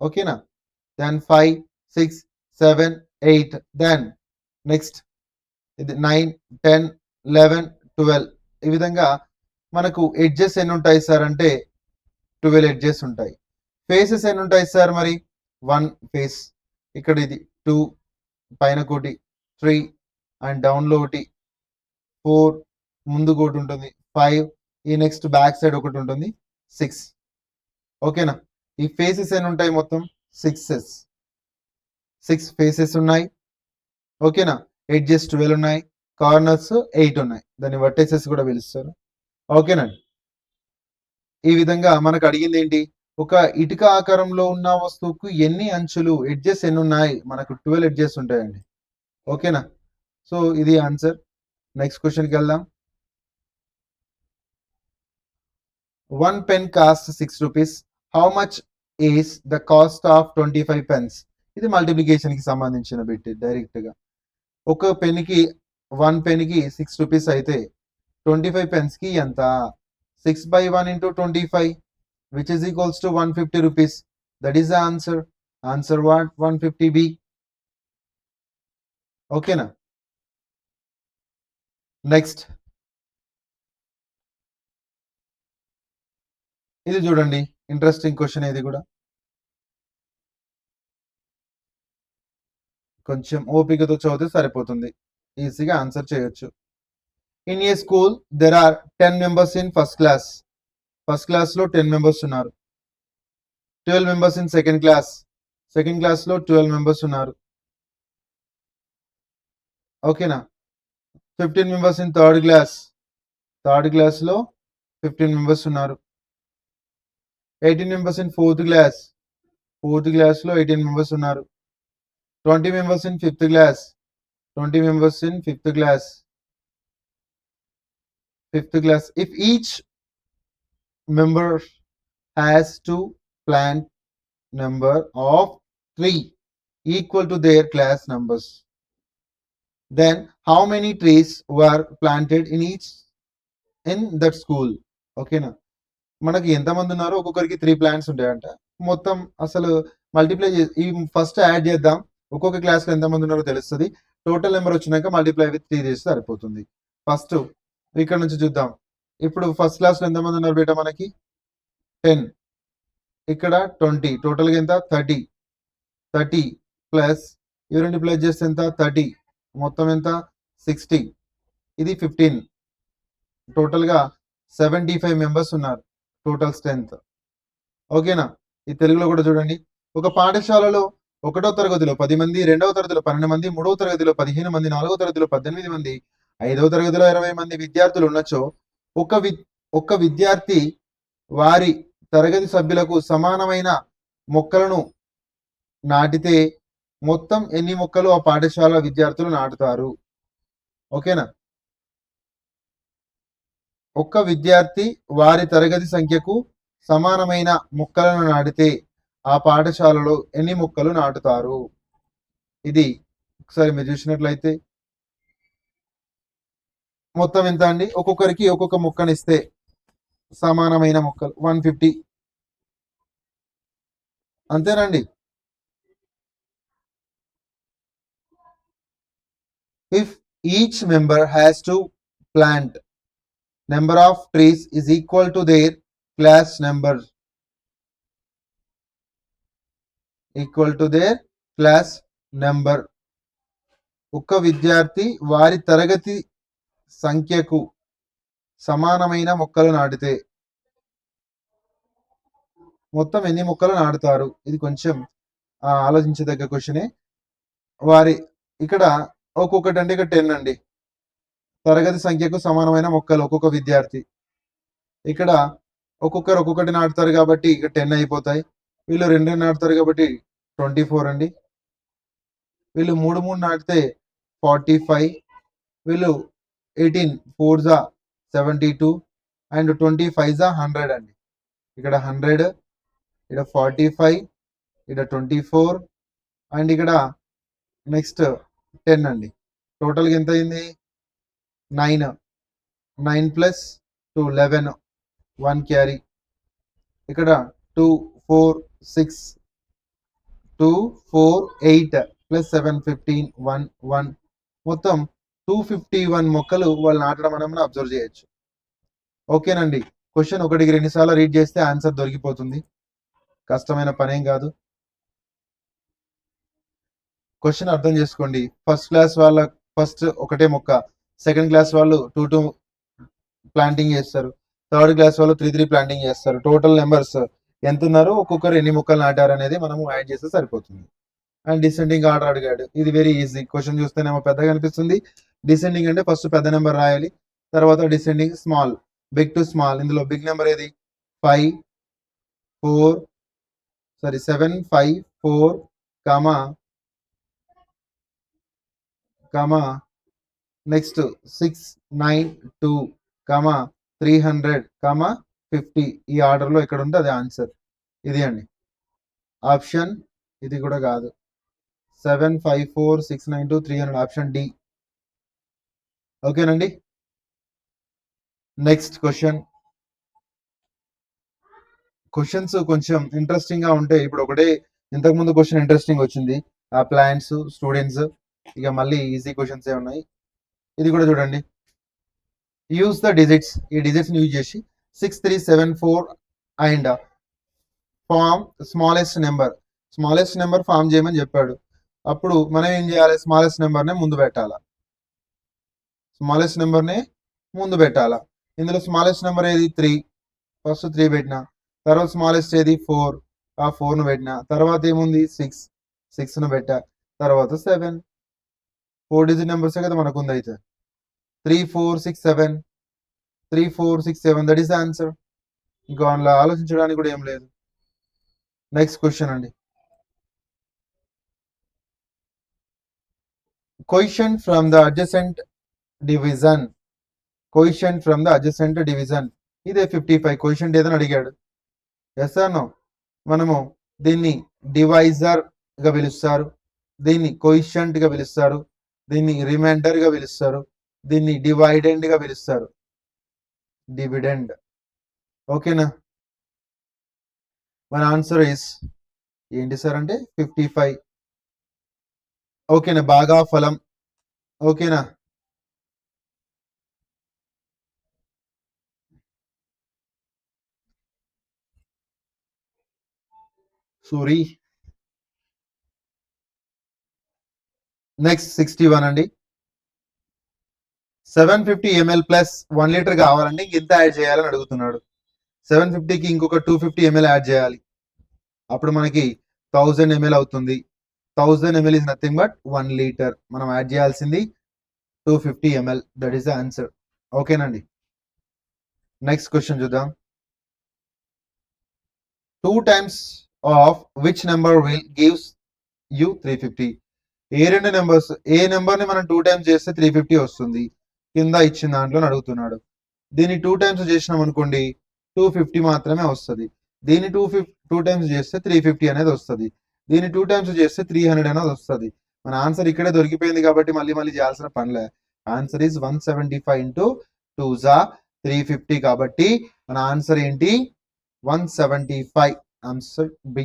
ఓకేనా, దెన్ 5 6 7 8. దెన్ నెక్స్ట్ ఇది 9 10 11 12. ఈ విధంగా మనకు ఎడ్జెస్ ఎన్ని ఉంటాయి సార్ అంటే 12 ఎడ్జెస్ ఉంటాయి. ఫేసెస్ ఎన్ని ఉంటాయి సార్? మరి 1 ఫేస్, ఇక్కడ ఇది 2, పైన కోటి 3 అండ్ డౌన్ లో ఒకటి 4, ముందు ఒకటి ఉంటుంది 5, ఈ నెక్స్ట్ బ్యాక్ సైడ్ ఒకటి ఉంటుంది 6. ఓకేనా, ఈ ఫేసెస్ ఎన్ని ఉంటాయి? మొత్తం 6 ఫేసెస్ ఉన్నాయి. ఓకేనా, ఎడ్జెస్ 12 ఉన్నాయి, కార్నర్స్ 8 ఉన్నాయి, దాన్ని వర్టెక్సెస్ కూడా పిలుస్తారు. ఓకేనండి, ఈ విధంగా మనకు అడిగింది ఏంటి, ఒక ఇటుక ఆకారంలో ఉన్న వస్తువుకు ఎన్ని అంచులు, ఎడ్జెస్ ఎన్ని ఉన్నాయి? మనకు 12 ఎడ్జెస్ ఉంటాయండి. ఓకేనా, సో ఇది ఆన్సర్. నెక్స్ట్ క్వశ్చన్కి వెళ్దాం. 1 pen costs 6 rupees. How much is the cost of 25 pence? ఇది మల్టిప్లికేషన్ కి సంబంధించిన బిట్ డైరెక్ట్ గా. ఒక పెన్ కి 1 పెన్ కి 6 రూపీస్ అయితే 25 పెన్స్ కి ఎంత? 6 by 1 into 25 which is equals to 150 rupees. That is the answer. Answer what? 150B. ఓకేనా, నెక్స్ట్ ఇది చూడండి, ఇంట్రెస్టింగ్ క్వశ్చన్ ఇది కూడా. కొంచెం ఓపికతో చదివితే సరిపోతుంది, ఈజీగా ఆన్సర్ చేయొచ్చు. In a school there are 10 members in first class. First class లో 10 మెంబర్స్ ఉన్నారు. 12 members in second class. Second class లో 12 మెంబర్స్ ఉన్నారు. ఓకేనా. 15 members in third class. Third class లో 15 మెంబర్స్ ఉన్నారు. 18 members in fourth class. Fourth class లో 18 members ఉన్నారు. 20 members in fifth class. 20 members in fifth class. Fifth class. If each member has to plant number of 3 equal to their class numbers, then how many trees were planted in that school? ఓకేనా. మనకి ఎంతమంది ఉన్నారో ఒక్కొక్కరికి 3 plants ఉంటాయంట. మొత్తం అసలు multiply ఈ first add చేద్దాం, ఒక్కొక్క క్లాస్ లో ఎంతమంది ఉన్నారో తెలుస్తుంది. టోటల్ నెంబర్ వచ్చినాక మల్టిప్లై విత్ 3 చేస్తే సరిపోతుంది. ఫస్ట్ ఇక్కడ నుంచి చూద్దాం. ఇప్పుడు ఫస్ట్ క్లాస్ లో ఎంతమంది ఉన్నారు బేటా? మనకి 10, ఇక్కడ 20, టోటల్ గా ఎంత? 30 ప్లస్ ఇవి రెండు ప్లస్ చేస్తే ఎంత? 30, మొత్తం ఎంత? 60, ఇది 15, టోటల్ గా 75 మెంబర్స్ ఉన్నారు టోటల్ స్ట్రెంత్. ఓకేనా. ఈ తెలుగులో కూడా చూడండి. ఒక పాఠశాలలో 1వ తరగతిలో 10 మంది, 2వ తరగతిలో 12 మంది, 3వ తరగతిలో 15 మంది, 4వ తరగతిలో 18 మంది, 5వ తరగతిలో 20 మంది విద్యార్థులు ఉన్నచో ఒక విద్యార్థి వారి తరగతి సభ్యులకు సమానమైన మొక్కలను నాటితే మొత్తం ఎన్ని మొక్కలు ఆ పాఠశాల విద్యార్థులు నాటుతారు? ఓకేనా. ఒక్క విద్యార్థి వారి తరగతి సంఖ్యకు సమానమైన మొక్కలను నాటితే ఆ పాఠశాలలో ఎన్ని మొక్కలు నాటుతారు? ఇది ఒకసారి మీరు చూసినట్లయితే మొత్తం ఎంత అండి? ఒక్కొక్కరికి ఒక్కొక్క మొక్కనిస్తే సమానమైన మొక్కలు 150, అంతేనండి. If each member has to plant number of trees is equal to their class number. Equal to their class number. ఒక్క విద్యార్థి వారి తరగతి సంఖ్యకు సమానమైన మొక్కలు నాటితే మొత్తం ఎన్ని మొక్కలు నాటుతారు? ఇది కొంచెం ఆలోచించదగ్గ క్వశ్చనే. వారి ఇక్కడ ఒక్కొక్కటి అంటే ఇక్కడ 10 అండి. తరగతి సంఖ్యకు సమానమైన మొక్కలు ఒక్కొక్క విద్యార్థి. ఇక్కడ ఒక్కొక్కరు ఒక్కొక్కటి నాటుతారు కాబట్టి ఇక 10 అయిపోతాయి. వీళ్ళు 2 నాటుతారు కాబట్టి 24 అండి. వీళ్ళు 3 నాటితే 45. వీళ్ళు 18 4 జా 72 అండ్ 25 జా 100 అండి. ఇక్కడ 100, ఇక్కడ 45, ఇక్కడ 24 అండ్ ఇక్కడ నెక్స్ట్ 10 అండి. టోటల్గా ఎంత అయింది? 9 ప్లస్ 2 11, 1 క్యారీ. ఇక్కడ 2 4 6 2 4 8 ప్లస్ 7 15 1 1, మొత్తం 251 మొక్కలు వాళ్ళు నాటడం మనం అబ్జర్వ్ చేయొచ్చు. ఓకేనండి. క్వశ్చన్ 1కి 2 సార్లు రీడ్ చేస్తే ఆన్సర్ దొరికిపోతుంది, కష్టమైన పనేం కాదు. క్వశ్చన్ అర్థం చేసుకోండి. ఫస్ట్ క్లాస్ వాళ్ళ ఫస్ట్ ఒకటే మొక్క, సెకండ్ క్లాస్ వాళ్ళు 2 ప్లాంటింగ్ చేస్తారు, థర్డ్ క్లాస్ వాళ్ళు 3 ప్లాంటింగ్ చేస్తారు. టోటల్ నెంబర్స్ ఎంత ఉన్నారు, ఒక్కొక్కరు ఎన్ని మొక్కలు నాటారు అనేది మనము యాడ్ చేస్తే సరిపోతుంది. అండ్ డిసెండింగ్ ఆర్డర్ అడిగాడు. ఇది వెరీ ఈజీ. క్వశ్చన్ చూస్తేనేమో పెద్దగా అనిపిస్తుంది. డిసెండింగ్ అంటే ఫస్ట్ పెద్ద నెంబర్ రాయాలి, తర్వాత descending small, big to small. ఇందులో బిగ్ నెంబర్ ఏది? 7 5 4 కామా నెక్స్ట్ 6 9 2 300 50. ఈ ఆర్డర్లో ఎక్కడ ఉంటే అది ఆన్సర్. ఇది అండి ఆప్షన్. ఇది కూడా కాదు. 7 5 4 6 9 2 300, ఆప్షన్ డి. ఓకేనండి. నెక్స్ట్ క్వశ్చన్స్ కొంచెం ఇంట్రెస్టింగ్ గా ఉంటాయి. ఇప్పుడు ఒకటే ఇంతకుముందు క్వశ్చన్ ఇంట్రెస్టింగ్ వచ్చింది, ఆ ప్లాంట్స్ స్టూడెంట్స్. ఇక మళ్ళీ ఈజీ క్వశ్చన్స్ ఏ ఉన్నాయి. ఇది కూడా చూడండి. Use the digits. ఈ డిజిట్స్ ని యూజ్ చేసి 6 3 7 4 and form smallest number form చేయమని చెప్పాడు. అప్పుడు మనం ఏం చేయాలి, స్మాలెస్ట్ నెంబర్నే ముందు పెట్టాలా, స్మాలెస్ట్ నెంబర్నే ముందు పెట్టాలా. ఇందులో స్మాలెస్ట్ నెంబర్ ఏది 3, ఫస్ట్ 3 పెట్టిన, తర్వాత స్మాలెస్ట్ ఏది 4, ఆ 4ను పెట్టిన, తర్వాత ఏముంది 6ను పెట్టా, తర్వాత 7. 4 డిజిట్ నెంబర్సే కదా మనకు ఉంది. అయితే 3 4 6 7, 3 4 6 7, దట్ ఈస్ ద ఆన్సర్. ఇంకా అందులో ఆలోచించడానికి కూడా ఏం లేదు. నెక్స్ట్ క్వశ్చన్ అండి. Coefficient from the adjacent division, coefficient from the adjacent division, ఇదే 55. కోఎఫిషియంట్ ఏదని అడిగాడు. Yes or no? మనము దీన్ని డివైజర్ గా పిలుస్తారు, దీన్ని కోఎఫిషియంట్ గా పిలుస్తారు, దీన్ని రిమైండర్ గా పిలుస్తారు, దీన్ని డివైడెండ్ గా పిలుస్తారు, డివిడెండ్. ఓకేనా? మన ఆన్సర్ ఇస్ ఏంటి సార్ అంటే 55. ఓకేనా? బాగా ఫలం. ఓకేనా? సారీ. నెక్స్ట్ 61 అండి. 750 ml ప్లస్ 1 లీటర్ కావాలండి, ఇంత యాడ్ చేయాలని అడుగుతున్నాడు. 750కి ఇంకొక 250 ml యాడ్ చేయాలి, అప్పుడు మనకి 1000 ml అవుతుంది. 1000 ml is nothing but 1 litre. మనం యాడ్ చేయాల్సింది 250 ml. That is the answer. ఓకేనండి? నెక్స్ట్ క్వశ్చన్ చూద్దాం. 2 times of which number will gives you 350? ఏ రెండు నెంబర్స్, ఏ నెంబర్ ని మనం 2 times చేస్తే 350 వస్తుంది, కింద ఇచ్చిన దాంట్లో అడుగుతున్నాడు. దీన్ని 2 times చేసినాం అనుకోండి 250 మాత్రమే వస్తుంది. దీన్ని 2 times చేస్తే 350 అనేది వస్తుంది. దీన్ని 2 times చేస్తే 300 అనేది వస్తుంది. మన ఆన్సర్ ఇక్కడే దొరికిపోయింది కాబట్టి మళ్ళీ మళ్ళీ చేయాల్సిన పనిలే. ఆన్సర్ ఈస్ 175 ఇంటూ 2 జా 350. కాబట్టి మన ఆన్సర్ ఏంటి? 175. Answer B.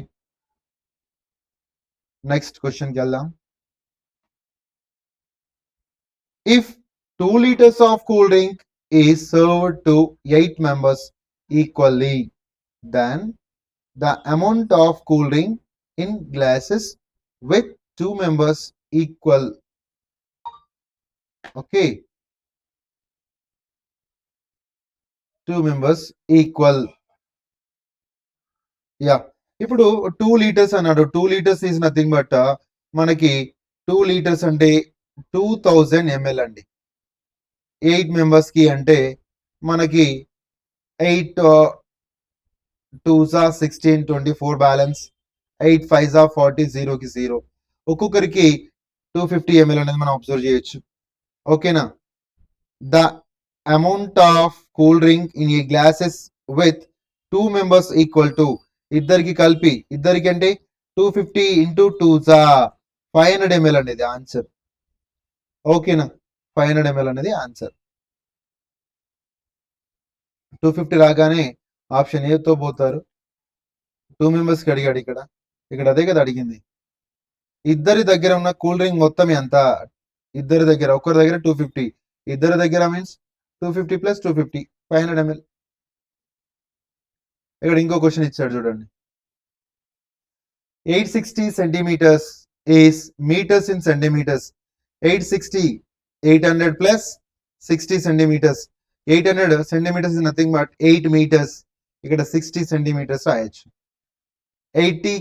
నెక్స్ట్ క్వశ్చన్కి వెళ్దాం. If 2 liters of cool drink is served to 8 members equally, then the amount of cool drink in glasses with 2 members equal. Okay, 2 members equal. Yeah. ఇప్పుడు 2 liters అన్నాడు. 2 liters is nothing but మనకి 2 liters అంటే 2000 ml అండి. 8 members కి అంటే మనకి 8 2s are 16, 24 balance, 8 5s are 40, 0కి 0. ఒక్కొక్కరికి 250 ml అనేది మనం అబ్జర్వ్ చేయొచ్చు. ఓకేనా? The amount of cool drink in ఈ glasses with 2 members equal to, ఇద్దరికి కలిపి, ఇద్దరికి అంటే 250 ఇంటూ 2s 500 ml అనేది ఆన్సర్. ఓకేనా? 500 ml అనేది ఆన్సర్. 250 రాగానే ఆప్షన్ ఏతో పోతారు. 2 members కి అడిగాడు ఇక్కడ, ఇక్కడ అదే కదా అడిగింది. ఇద్దరి దగ్గర ఉన్న కూల్ డ్రింక్ మొత్తం ఎంత? ఇద్దరి దగ్గర, ఒకరి దగ్గర 250, ఇద్దరి దగ్గర మీన్స్ 250 ప్లస్ 250 500 ml. ఇక్కడ ఇంకో క్వశ్చన్ ఇచ్చాడు చూడండి. 860 centimeters is meters in centimeters. 860, 800 plus 60 centimeters. 800 centimeters is nothing but 8 meters. ఇక్కడ 60 centimeters రాయొచ్చు. 80,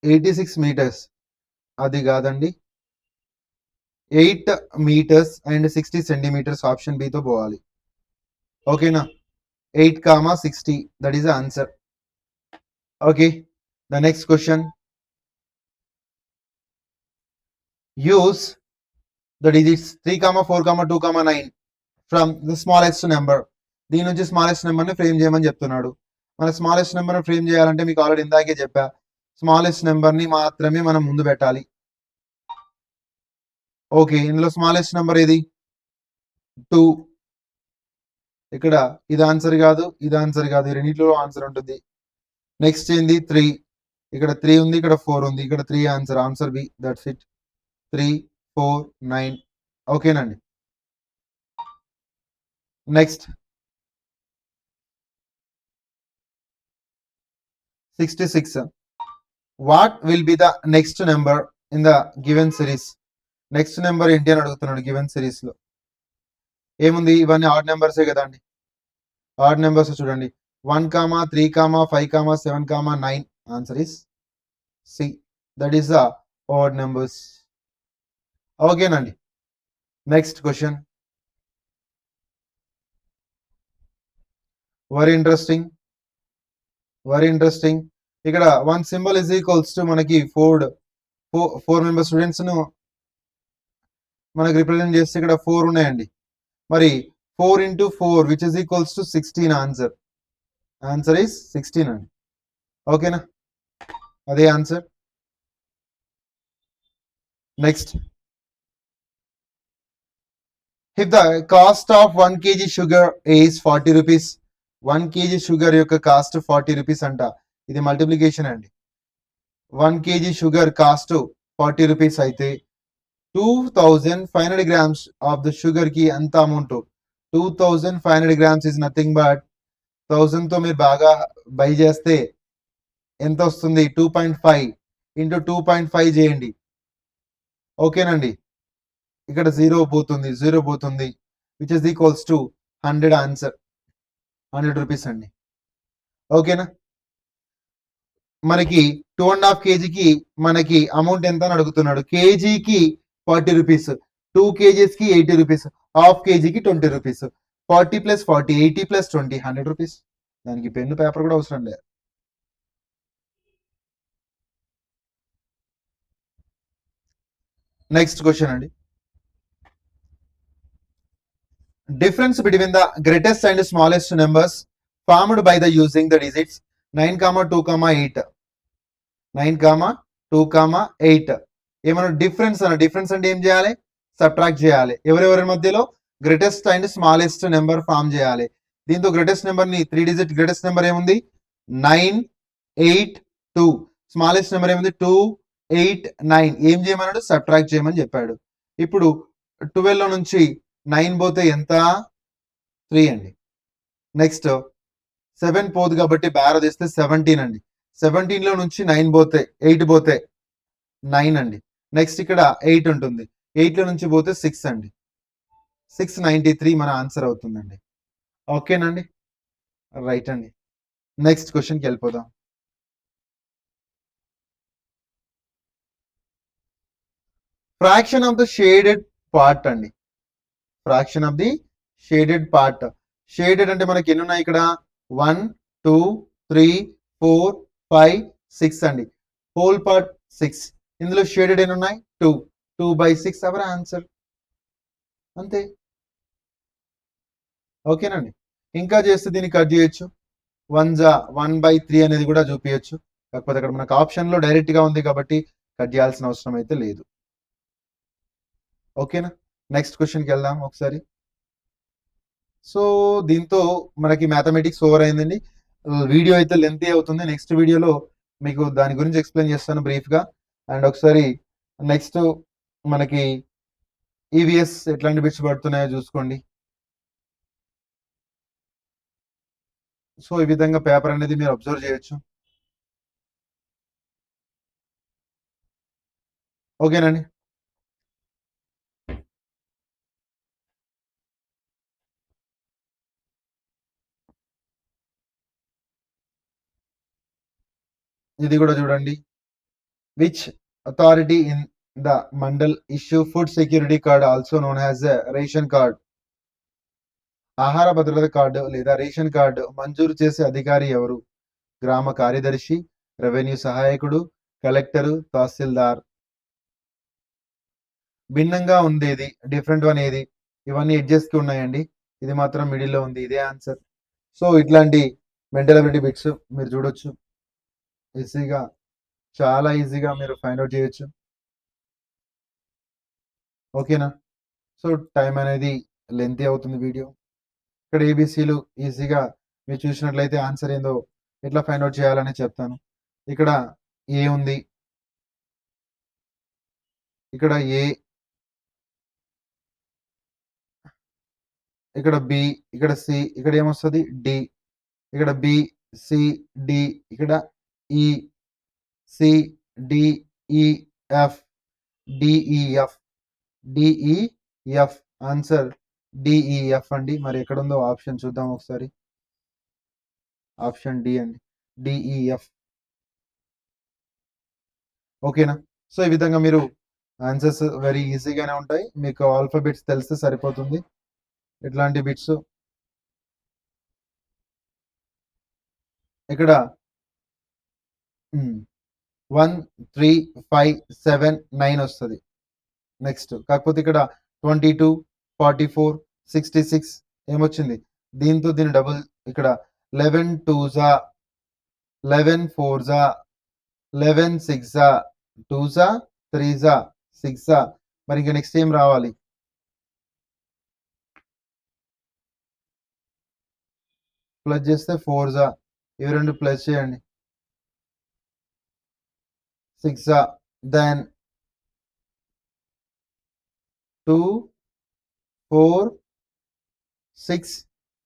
86 meters. అది కాదండి, 8 meters and 60 centimeters. Option B తో పోవాలి. ఓకేనా? 8, 60, that is the answer. Okay, the next question. Use the digits 3, 4, 2, 9 from the smallest number. దీని నుంచి smallest number ని ఫ్రేమ్ చేయమని చెప్తున్నాడు. మన స్మాలెస్ట్ నెంబర్ ని ఫ్రేమ్ చేయాలంటే మీకు ఆల్రెడీ ఇందాకే చెప్పా, స్మాలెస్ట్ నెంబర్ ని మాత్రమే మనం ముందు పెట్టాలి. ఓకే, ఇందులో స్మాలెస్ట్ నెంబర్ ఏది? 2. ఇక్కడ ఇది ఆన్సర్ కాదు, ఇది ఆన్సర్ కాదు, ఈ రెండింటిలో ఆన్సర్ ఉంటుంది. నెక్స్ట్ ఏంది? 3. ఇక్కడ 3 ఉంది, ఇక్కడ 4 ఉంది, ఇక్కడ 3 answer. Answer B. That's it. 3, 4, 9. ఓకేనండి. Next 66. What will be the next number in the given series? Next number ఏంటి అని అడుగుతున్నాడు గివెన్ సిరీస్ లో. ఏముంది, ఇవన్నీ ఆడ్ నెంబర్సే కదండి. ఆడ్ నెంబర్స్ చూడండి, 1, 3, 5, 7, 9. Answer is C, that is the odd numbers. ఓకేనండి. Next question, very interesting, very interesting. ఇక్కడ 1 సింబల్ ఇస్ ఈక్వల్స్ టు మనకి 4 మెంబర్ స్టూడెంట్స్ ను మనకి రిప్రజెంట్ చేస్తే ఇక్కడ 4 ఉన్నాయండి. మరి 4 into 4 which is equals to 16 answer. Answer is 16 అండి. ఓకేనా, అదే answer. Next, if the cost of 1 kg sugar is 40 rupees, 1 kg sugar యొక్క కాస్ట్ 40 రూపీస్ అంట. ఇది మల్టిప్లికేషన్ అండి. 1 kg షుగర్ కాస్ట్ 40 రూపీస్ అయితే 2500 grams ఆఫ్ ద షుగర్ కి ఎంత amount? 2500 grams is nothing but 1000 తో మీరు బాగా బై చేస్తే ఎంత వస్తుంది? 2.5 into 2.5 చేయండి. ఓకేనండి, ఇక్కడ 0 పోతుంది, which is equals to 100 answer. 100 rupees అండి. ఓకేనా, మనకి 2.5 kgకి మనకి అమౌంట్ ఎంత అని అడుగుతున్నాడు. కేజీకి 40 రూపీస్, 2 kgs కి 80 రూపీస్, హాఫ్ కేజీకి 20 రూపీస్. 40 + 40, 80 + 20, 100 రూపీస్. దానికి పెన్ను పేపర్ కూడా అవసరం లేదు. నెక్స్ట్ క్వశ్చన్ అండి, difference between the greatest and smallest numbers formed by the using the digits 9, 2, 8. 9, 2, 8. ఏమన్నా డిఫరెన్స్ అన్న, డిఫరెన్స్ అంటే ఏం చేయాలి? సబ్ట్రాక్ట్ చేయాలి. ఎవరెవరి మధ్యలో? Greatest and smallest number form చేయాలి. దీంతో గ్రేటెస్ట్ నెంబర్ ని 3 డిజిట్ గ్రేటెస్ట్ నెంబర్ ఏముంది? 9, 8, 2. స్మాలెస్ట్ నెంబర్ ఏముంది? 2, 8, 9. ఏం చేయమన్నాడు? సబ్ట్రాక్ట్ చేయమని చెప్పాడు. ఇప్పుడు 12 లో నుంచి 9 పోతే ఎంత? 3 అండి. నెక్స్ట్ 7 పోదు కాబట్టి బ్యారో తీస్తే 17 అండి. 17 లో నుంచి 9 పోతే 8 పోతే 9 అండి. నెక్స్ట్ ఇక్కడ 8 ఉంటుంది, 8 లో నుంచి పోతే 6 అండి. 693 మన ఆన్సర్ అవుతుందండి. ఓకేనండి, రైట్ అండి. నెక్స్ట్ క్వశ్చన్కి వెళ్ళిపోదాం. Fraction of the shaded part అండి. Fraction of the shaded part. Shaded అంటే మనకి ఎన్ని ఉన్నాయి ఇక్కడ? 1, 2, 3, 4, 5, 6 అండి. Whole part 6. ఇందులో షేడెడ్ ఎన్ని ఉన్నాయి? 2. 2/6 అవర్ ఆన్సర్. అంతే. ఓకేనండి, ఇంకా చేస్తే దీన్ని కట్ చేయొచ్చు. 1/3 అనేది కూడా చూపించచ్చు. కాకపోతే అక్కడ మనకు ఆప్షన్ లో డైరెక్ట్ గా ఉంది కాబట్టి కట్ చేయాల్సిన అవసరం అయితే లేదు. ఓకేనా, నెక్స్ట్ క్వశ్చన్కి వెళ్దాం ఒకసారి. సో దీంతో మనకి మ్యాథమెటిక్స్ ఓవర్ అయిందండి. వీడియో అయితే లెంతీ అవుతుంది. నెక్స్ట్ వీడియోలో మీకు దాని గురించి ఎక్స్ప్లెయిన్ చేస్తాను బ్రీఫ్ గా. అండ్ ఒకసారి నెక్స్ట్ మనకి ఈవీఎస్ ఎట్లాంటి బిట్స్ పడుతున్నాయో చూసుకోండి. సో ఈ విధంగా పేపర్ అనేది మీరు అబ్జర్వ్ చేయొచ్చు. ఓకేనండి, ఇది కూడా చూడండి. Which authority in the mandal issue food security card also known as ration card? ఆహార భద్రత కార్డు లేదా రేషన్ కార్డు మంజూరు చేసే అధికారి ఎవరు? గ్రామ కార్యదర్శి, రెవెన్యూ సహాయకుడు, కలెక్టరు, తహసీల్దార్. భిన్నంగా ఉండేది, డిఫరెంట్ వన్ ఏది? ఇవన్నీ ఎడ్జెస్ కి ఉన్నాయండి. ఇది మాత్రం మిడిల్ లో ఉంది, ఇదే ఆన్సర్. సో ఇట్లాంటి మెంటల్ అబిలిటీ బిట్స్ మీరు చూడొచ్చు ఈజీగా, చాలా ఈజీగా మీరు ఫైండ్ అవుట్ చేయొచ్చు. ఓకేనా, సో టైం అనేది లెంతీ అవుతుంది వీడియో. ఇక్కడ ఏబిసిలు ఈజీగా మీరు చూసినట్లయితే ఆన్సర్ ఏందో ఎట్లా ఫైండ్ అవుట్ చేయాలని చెప్తాను. ఇక్కడ ఏ ఉంది, ఇక్కడ ఏ ఇక్కడ బి, ఇక్కడ సి, ఇక్కడ ఏమొస్తది డి, ఇక్కడ బి, సి, డి, ఇక్కడ E, C, D, E, F, DEF, DEF. Answer DEF అండి. మరి ఎక్కడుందో ఆప్షన్ చూద్దాం ఒకసారి. ఆప్షన్ డి అండి, డిఈఎఫ్. ఓకేనా? సో ఈ విధంగా మీరు ఆన్సర్స్ వెరీ ఈజీగానే ఉంటాయి. మీకు ఆల్ఫాబెట్స్ తెలిస్తే సరిపోతుంది. ఎట్లాంటి బిట్స్ ఇక్కడ 1, 3, 5, 7, 9 వస్తది. నెక్స్ట్ కాకపోతే ఇక్కడ 22, 44, 66 ఏమొచ్చింది? దీంతో దీని డబుల్ ఇక్కడ 11 2 11 4 11 6 2 3 6. మరి ఇంకా నెక్స్ట్ ఏం రావాలి? ప్లస్ చేస్తే 4 ఇవి రెండు ప్లస్ చేయండి 6 దెన్ 2 4 6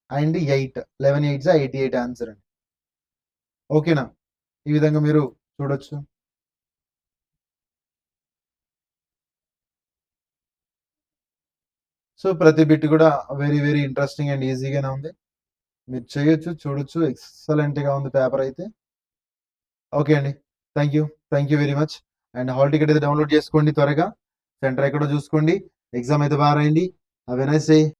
అండ్ 8 11 8 88 ఆన్సర్ అండి. ఓకేనా? ఈ విధంగా మీరు చూడొచ్చు. సో ప్రతి బిట్ కూడా వెరీ వెరీ ఇంట్రెస్టింగ్ అండ్ ఈజీగానే ఉంది. మీరు చేయొచ్చు, చూడొచ్చు. ఎక్సలెంట్‌గా ఉంది పేపర్ అయితే. ఓకే అండి. Thank you very much. And hall ticket అయితే డౌన్లోడ్ చేసుకోండి త్వరగా. సెంటర్ ఎక్కడో చూసుకోండి. ఎగ్జామ్ అయితే బాగా రాయండి. Have a nice day.